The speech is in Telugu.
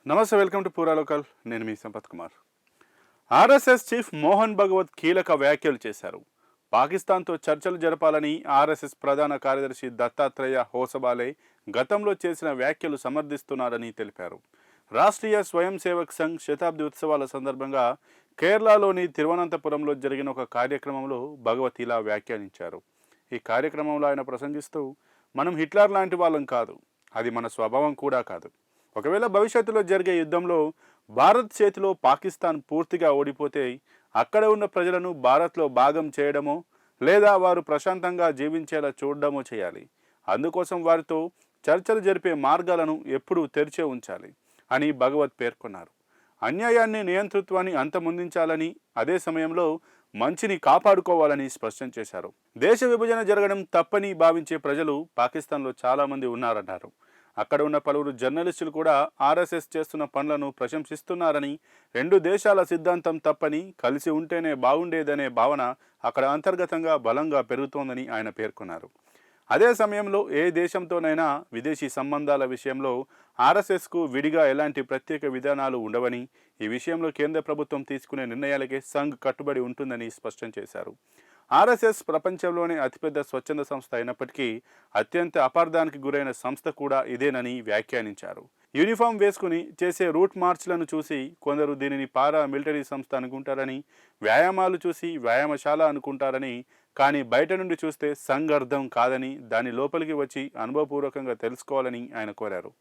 నమస్తే, వెల్కమ్ టు పూరా లోకల్. నేను మీ సంపత్ కుమార్. ఆర్ఎస్ఎస్ చీఫ్ మోహన్ భగవత్ కీలక వ్యాఖ్యలు చేశారు. పాకిస్తాన్తో చర్చలు జరపాలని ఆర్ఎస్ఎస్ ప్రధాన కార్యదర్శి దత్తాత్రేయ హోసబాలే గతంలో చేసిన వ్యాఖ్యలు సమర్థిస్తున్నారని తెలిపారు. రాష్ట్రీయ స్వయం సేవక్ సంఘ్ శతాబ్ది ఉత్సవాల సందర్భంగా కేరళలోని తిరువనంతపురంలో జరిగిన ఒక కార్యక్రమంలో భగవత్ ఇలా వ్యాఖ్యానించారు. ఈ కార్యక్రమంలో ఆయన ప్రసంగిస్తూ, మనం హిట్లర్ లాంటి వాళ్ళం కాదు, అది మన స్వభావం కూడా కాదు. ఒకవేళ భవిష్యత్తులో జరిగే యుద్ధంలో భారత్ చేతిలో పాకిస్తాన్ పూర్తిగా ఓడిపోతే అక్కడ ఉన్న ప్రజలను భారత్లో భాగం చేయడమో లేదా వారు ప్రశాంతంగా జీవించేలా చూడడమో చేయాలి. అందుకోసం వారితో చర్చలు జరిపే మార్గాలను ఎప్పుడూ తెరిచే ఉంచాలి అని భగవత్ పేర్కొన్నారు. అన్యాయాన్ని, నియంతృత్వాన్ని అంతమొందించాలని, అదే సమయంలో మంచిని కాపాడుకోవాలని స్పష్టం చేశారు. దేశ విభజన జరగడం తప్పని భావించే ప్రజలు పాకిస్తాన్లో చాలామంది ఉన్నారన్నారు. అక్కడ ఉన్న పలువురు జర్నలిస్టులు కూడా ఆర్ఎస్ఎస్ చేస్తున్న పనులను ప్రశంసిస్తున్నారని, రెండు దేశాల సిద్ధాంతం తప్పని, కలిసి ఉంటేనే బాగుండేదనే భావన అక్కడ అంతర్గతంగా బలంగా పెరుగుతోందని ఆయన పేర్కొన్నారు. అదే సమయంలో ఏ దేశంతోనైనా విదేశీ సంబంధాల విషయంలో ఆర్ఎస్ఎస్కు విడిగా ఎలాంటి ప్రత్యేక విధానాలు ఉండవని, ఈ విషయంలో కేంద్ర ప్రభుత్వం తీసుకునే నిర్ణయాలకే సంఘ్ కట్టుబడి ఉంటుందని స్పష్టం చేశారు. ఆర్ఎస్ఎస్ ప్రపంచంలోనే అతిపెద్ద స్వచ్ఛంద సంస్థ అయినప్పటికీ అత్యంత అపార్థానికి గురైన సంస్థ కూడా ఇదేనని వ్యాఖ్యానించారు. యూనిఫామ్ వేసుకుని చేసే రూట్ మార్చ్లను చూసి కొందరు దీనిని పారా మిలిటరీ సంస్థ అనుకుంటారని, వ్యాయామాలు చూసి వ్యాయామశాల అనుకుంటారని, కానీ బయట నుండి చూస్తే సంఘ్ అర్థం కాదని, దాని లోపలికి వచ్చి అనుభవపూర్వకంగా తెలుసుకోవాలని ఆయన కోరారు.